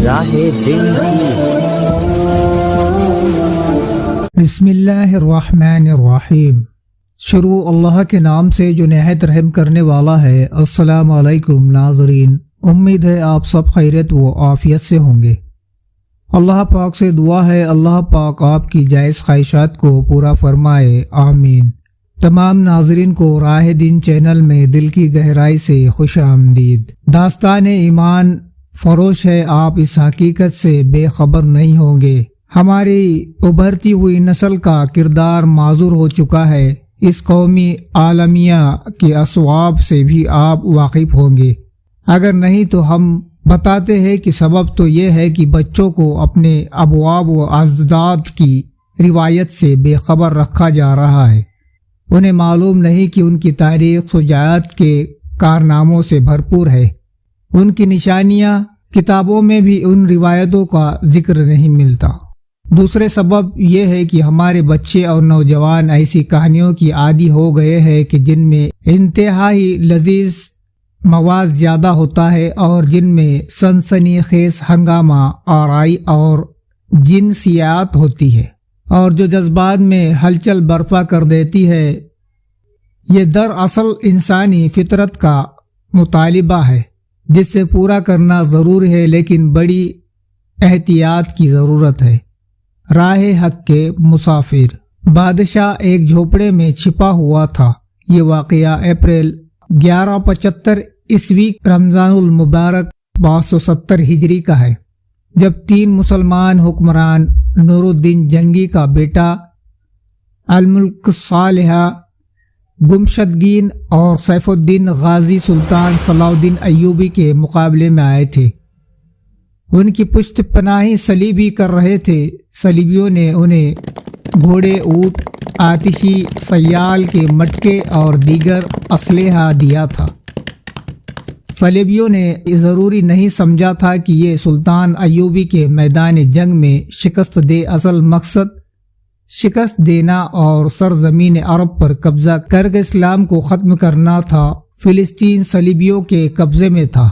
راہ دین کی۔ بسم اللہ الرحمن الرحیم۔ شروع اللہ کے نام سے جو نہایت رحم کرنے والا ہے۔ السلام علیکم ناظرین، امید ہے آپ سب خیریت و عافیت سے ہوں گے۔ اللہ پاک سے دعا ہے اللہ پاک آپ کی جائز خواہشات کو پورا فرمائے، آمین۔ تمام ناظرین کو راہ دین چینل میں دل کی گہرائی سے خوش آمدید۔ داستان ایمان فروش ہے، آپ اس حقیقت سے بے خبر نہیں ہوں گے۔ ہماری ابھرتی ہوئی نسل کا کردار معذور ہو چکا ہے، اس قومی عالمیہ کے اسباب سے بھی آپ واقف ہوں گے۔ اگر نہیں تو ہم بتاتے ہیں کہ سبب تو یہ ہے کہ بچوں کو اپنے ابواب و اجداد کی روایت سے بے خبر رکھا جا رہا ہے۔ انہیں معلوم نہیں کہ ان کی تاریخ شجاعت کے کارناموں سے بھرپور ہے۔ ان کی نشانیاں کتابوں میں بھی ان روایتوں کا ذکر نہیں ملتا۔ دوسرے سبب یہ ہے کہ ہمارے بچے اور نوجوان ایسی کہانیوں کی عادی ہو گئے ہیں کہ جن میں انتہائی لذیذ مواد زیادہ ہوتا ہے اور جن میں سنسنی خیز ہنگامہ آرائی اور جنسیات ہوتی ہے، اور جو جذبات میں ہلچل برپا کر دیتی ہے۔ یہ دراصل انسانی فطرت کا مطالبہ ہے جس سے پورا کرنا ضروری ہے، لیکن بڑی احتیاط کی ضرورت ہے۔ راہ حق کے مسافر۔ بادشاہ ایک جھوپڑے میں چھپا ہوا تھا۔ یہ واقعہ اپریل 1175 عیسوی رمضان المبارک 570 ہجری کا ہے، جب 3 مسلمان حکمران نور الدین جنگی کا بیٹا الملک صالحہ گمشدگین اور سیف الدین غازی سلطان صلاح الدین ایوبی کے مقابلے میں آئے تھے۔ ان کی پشت پناہی صلیبی کر رہے تھے۔ صلیبیوں نے انہیں گھوڑے، اونٹ، آتشی سیال کے مٹکے اور دیگر اسلحہ دیا تھا۔ صلیبیوں نے ضروری نہیں سمجھا تھا کہ یہ سلطان ایوبی کے میدان جنگ میں شکست دے۔ اصل مقصد شکست دینا اور سرزمین عرب پر قبضہ کر کے اسلام کو ختم کرنا تھا۔ فلسطین صلیبیوں کے قبضے میں تھا۔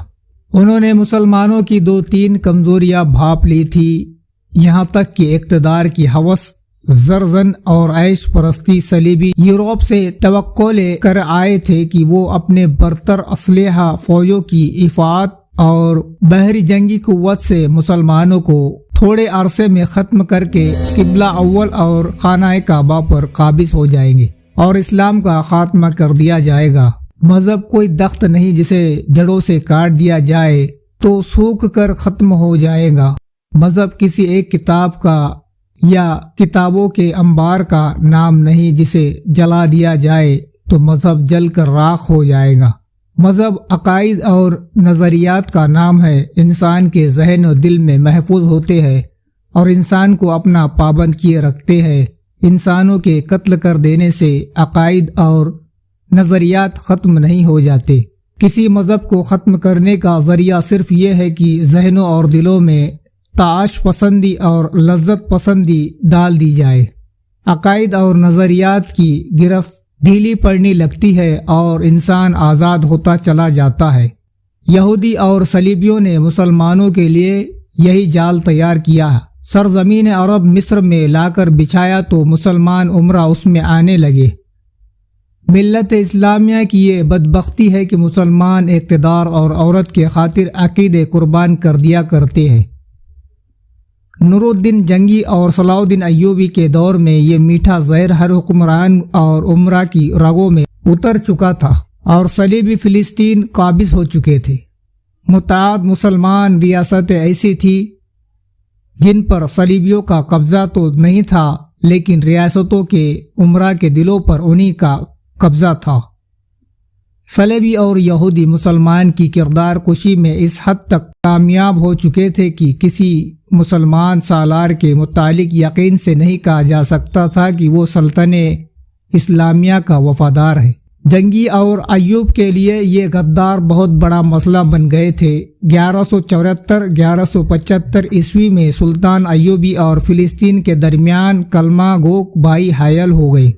انہوں نے مسلمانوں کی 2-3 کمزوریاں بھانپ لی تھی، یہاں تک کہ اقتدار کی ہوس، زرزن اور عیش پرستی۔ صلیبی یورپ سے توقع لے کر آئے تھے کہ وہ اپنے برتر اسلحہ فوجوں کی افاعت اور بحری جنگی قوت سے مسلمانوں کو تھوڑے عرصے میں ختم کر کے قبلہ اول اور خانہ کعبہ پر قابض ہو جائیں گے اور اسلام کا خاتمہ کر دیا جائے گا۔ مذہب کوئی درخت نہیں جسے جڑوں سے کاٹ دیا جائے تو سوکھ کر ختم ہو جائے گا۔ مذہب کسی ایک کتاب کا یا کتابوں کے انبار کا نام نہیں جسے جلا دیا جائے تو مذہب جل کر راکھ ہو جائے گا۔ مذہب عقائد اور نظریات کا نام ہے، انسان کے ذہن و دل میں محفوظ ہوتے ہیں اور انسان کو اپنا پابند کیے رکھتے ہیں۔ انسانوں کے قتل کر دینے سے عقائد اور نظریات ختم نہیں ہو جاتے۔ کسی مذہب کو ختم کرنے کا ذریعہ صرف یہ ہے کہ ذہنوں اور دلوں میں تعاش پسندی اور لذت پسندی ڈال دی جائے۔ عقائد اور نظریات کی گرفت ڈھیلی پڑنے لگتی ہے اور انسان آزاد ہوتا چلا جاتا ہے۔ یہودی اور صلیبیوں نے مسلمانوں کے لیے یہی جال تیار کیا۔ سرزمین عرب مصر میں لا کر بچھایا تو مسلمان عمرہ اس میں آنے لگے۔ ملت اسلامیہ کی یہ بدبختی ہے کہ مسلمان اقتدار اور عورت کے خاطر عقیدے قربان کر دیا کرتے ہیں۔ نور الدین جنگی اور صلاح الدین ایوبی کے دور میں یہ میٹھا زہر ہر حکمران اور عمرہ کی رگوں میں اتر چکا تھا اور صلیبی فلسطین قابض ہو چکے تھے۔ متعدد مسلمان ریاستیں ایسی تھی جن پر صلیبیوں کا قبضہ تو نہیں تھا، لیکن ریاستوں کے عمرہ کے دلوں پر انہی کا قبضہ تھا۔ صلیبی اور یہودی مسلمان کی کردار کشی میں اس حد تک کامیاب ہو چکے تھے کہ کسی مسلمان سالار کے متعلق یقین سے نہیں کہا جا سکتا تھا کہ وہ سلطنت اسلامیہ کا وفادار ہے۔ جنگی اور ایوب کے لیے یہ غدار بہت بڑا مسئلہ بن گئے تھے۔ 1174-1175 عیسوی میں سلطان ایوبی اور فلسطین کے درمیان کلمہ گو بھائی حائل ہو گئے۔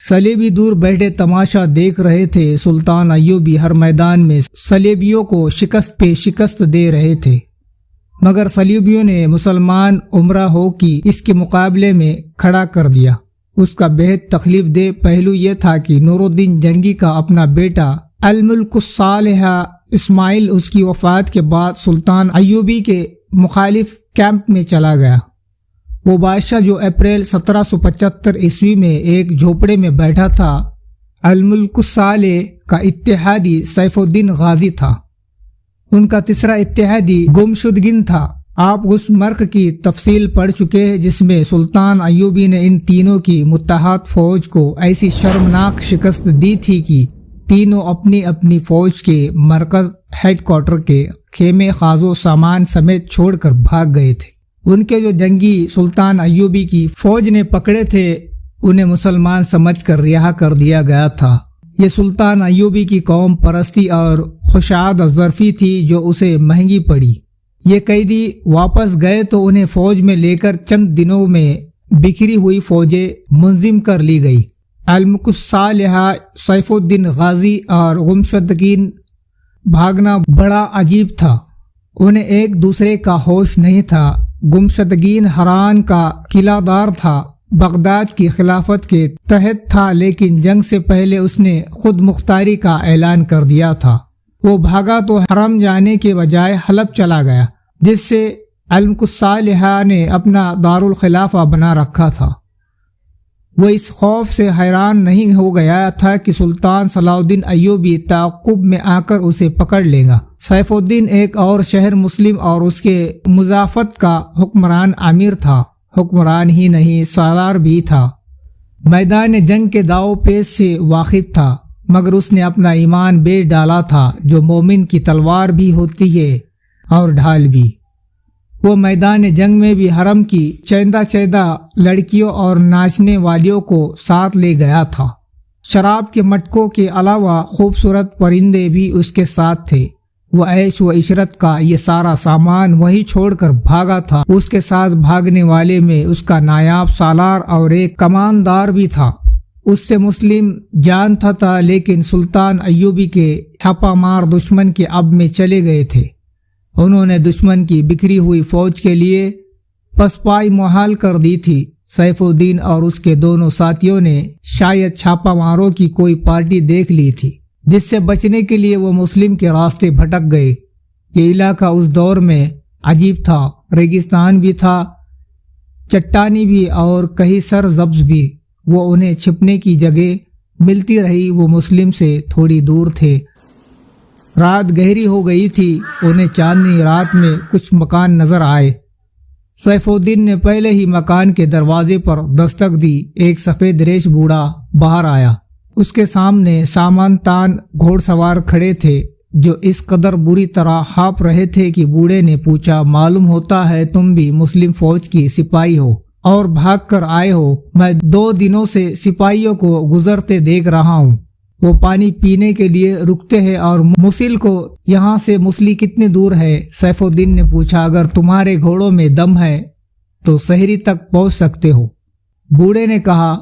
صلیبی دور بیٹھے تماشا دیکھ رہے تھے۔ سلطان ایوبی ہر میدان میں صلیبیوں کو شکست پہ شکست دے رہے تھے۔ مگر صلیبیوں نے مسلمان امراؤں کی اس کے مقابلے میں کھڑا کر دیا۔ اس کا بہت تکلیف دہ پہلو یہ تھا کہ نور الدین جنگی کا اپنا بیٹا الملک الصالح اسماعیل اس کی وفات کے بعد سلطان ایوبی کے مخالف کیمپ میں چلا گیا۔ وہ بادشاہ جو اپریل 1775 عیسوی میں ایک جھوپڑے میں بیٹھا تھا، الملک الصالح کا اتحادی سیف الدین غازی تھا۔ ان کا تیسرا اتحادی گمشدگین تھا۔ آپ اس مرک کی تفصیل پڑھ چکے ہیں جس میں سلطان ایوبی نے ان تینوں کی متحد فوج کو ایسی شرمناک شکست دی تھی کہ تینوں اپنی اپنی فوج کے مرکز ہیڈ کوارٹر کے خیمے خاص و سامان سمیت چھوڑ کر بھاگ گئے تھے۔ ان کے جو جنگی سلطان ایوبی کی فوج نے پکڑے تھے انہیں مسلمان سمجھ کر رہا کر دیا گیا تھا۔ یہ سلطان ایوبی کی قوم پرستی اور خوشاد ظرفی تھی جو اسے مہنگی پڑی۔ یہ قیدی واپس گئے تو انہیں فوج میں لے کر چند دنوں میں بکھری ہوئی فوجیں منظم کر لی گئی۔ الملک الصالح، سیف الدین غازی اور گمشدگین بھاگنا بڑا عجیب تھا۔ انہیں ایک دوسرے کا ہوش نہیں تھا۔ گمشدگین حران کا قلعہ دار تھا، بغداد کی خلافت کے تحت تھا، لیکن جنگ سے پہلے اس نے خود مختاری کا اعلان کر دیا تھا۔ وہ بھاگا تو حرم جانے کے بجائے حلب چلا گیا، جس سے الملک الصالح نے اپنا دارالخلافہ بنا رکھا تھا۔ وہ اس خوف سے حیران نہیں ہو گیا تھا کہ سلطان صلاح الدین ایوبی تعاقب میں آ کر اسے پکڑ لے گا۔ سیف الدین ایک اور شہر مسلم اور اس کے مضافت کا حکمران امیر تھا۔ حکمران ہی نہیں، سالار بھی تھا۔ میدان جنگ کے داؤ پیچ سے واقف تھا، مگر اس نے اپنا ایمان بیچ ڈالا تھا، جو مومن کی تلوار بھی ہوتی ہے اور ڈھال بھی۔ وہ میدان جنگ میں بھی حرم کی چیندہ لڑکیوں اور ناچنے والیوں کو ساتھ لے گیا تھا۔ شراب کے مٹکوں کے علاوہ خوبصورت پرندے بھی اس کے ساتھ تھے۔ وہ عیش و عشرت کا یہ سارا سامان وہی چھوڑ کر بھاگا تھا۔ اس کے ساتھ بھاگنے والے میں اس کا نایاب سالار اور ایک کماندار بھی تھا۔ اس سے مسلم جانتا تھا، لیکن سلطان ایوبی کے چھاپا مار دشمن کے اب میں چلے گئے تھے۔ انہوں نے دشمن کی بکھری ہوئی فوج کے لیے پسپائی محال کر دی تھی۔ سیف الدین اور اس کے دونوں ساتھیوں نے شاید چھاپا ماروں کی کوئی پارٹی دیکھ لی تھی، جس سے بچنے کے لیے وہ مسلم کے راستے بھٹک گئے۔ یہ علاقہ اس دور میں عجیب تھا، ریگستان بھی تھا، چٹانی بھی اور کہیں سرسبز بھی۔ وہ انہیں چھپنے کی جگہ ملتی رہی۔ وہ مسلم سے تھوڑی دور تھے۔ رات گہری ہو گئی تھی۔ انہیں چاندنی رات میں کچھ مکان نظر آئے۔ سیف الدین نے پہلے ہی مکان کے دروازے پر دستک دی۔ ایک سفید ریش بوڑھا باہر آیا۔ اس کے سامنے سامان تان گھوڑ سوار کھڑے تھے، جو اس قدر بری طرح ہانپ رہے تھے کہ بوڑھے نے پوچھا، معلوم ہوتا ہے تم بھی مسلم فوج کی سپاہی ہو اور بھاگ کر آئے ہو۔ میں 2 دنوں سے سپاہیوں کو گزرتے دیکھ رہا ہوں۔ وہ پانی پینے کے لیے رکتے ہیں اور موصل کو یہاں سے موصلی کتنی دور ہے؟ سیف الدین نے پوچھا۔ اگر تمہارے گھوڑوں میں دم ہے تو سحری تک پہنچ سکتے ہو۔ بوڑھے نے کہا،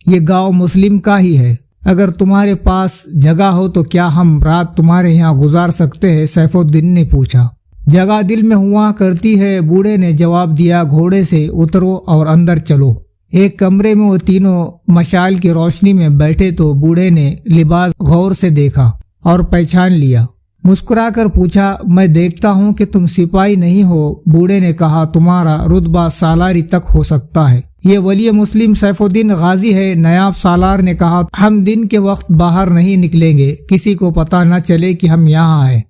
یہ گاؤں مسلم کا ہی ہے، اگر تمہارے پاس جگہ ہو تو کیا ہم رات تمہارے یہاں گزار سکتے ہیں؟ سیف الدین نے پوچھا۔ جگہ دل میں ہوا کرتی ہے، بوڑھے نے جواب دیا۔ گھوڑے سے اترو اور اندر چلو۔ ایک کمرے میں وہ تینوں مشال کی روشنی میں بیٹھے تو بوڑھے نے لباس غور سے دیکھا اور پہچان لیا۔ مسکرا کر پوچھا، میں دیکھتا ہوں کہ تم سپاہی نہیں ہو۔ بوڑھے نے کہا، تمہارا رتبہ سالاری تک ہو سکتا ہے۔ یہ ولی مسلم سیف الدین غازی ہے۔ نایاب سالار نے کہا، ہم دن کے وقت باہر نہیں نکلیں گے، کسی کو پتہ نہ چلے کہ ہم یہاں ہیں۔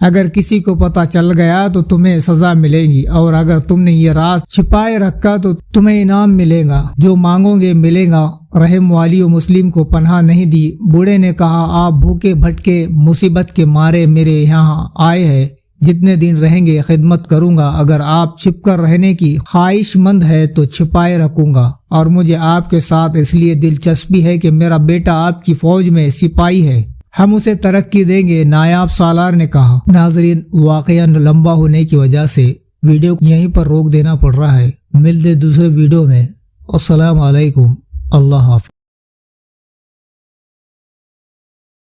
اگر کسی کو پتہ چل گیا تو تمہیں سزا ملے گی، اور اگر تم نے یہ راز چھپائے رکھا تو تمہیں انعام ملے گا، جو مانگو گے ملے گا۔ رحم والی و مسلم کو پناہ نہیں دی۔ بوڑھے نے کہا، آپ بھوکے بھٹکے مصیبت کے مارے میرے یہاں آئے ہیں، جتنے دن رہیں گے خدمت کروں گا۔ اگر آپ چھپ کر رہنے کی خواہش مند ہے تو چھپائے رکھوں گا، اور مجھے آپ کے ساتھ اس لیے دلچسپی ہے کہ میرا بیٹا آپ کی فوج میں سپاہی ہے، ہم اسے ترقی دیں گے۔ نایاب سالار نے کہا۔ ناظرین، واقعہ لمبا ہونے کی وجہ سے ویڈیو یہیں پر روک دینا پڑ رہا ہے۔ ملتے دوسرے ویڈیو میں۔ السلام علیکم، اللہ حافظ۔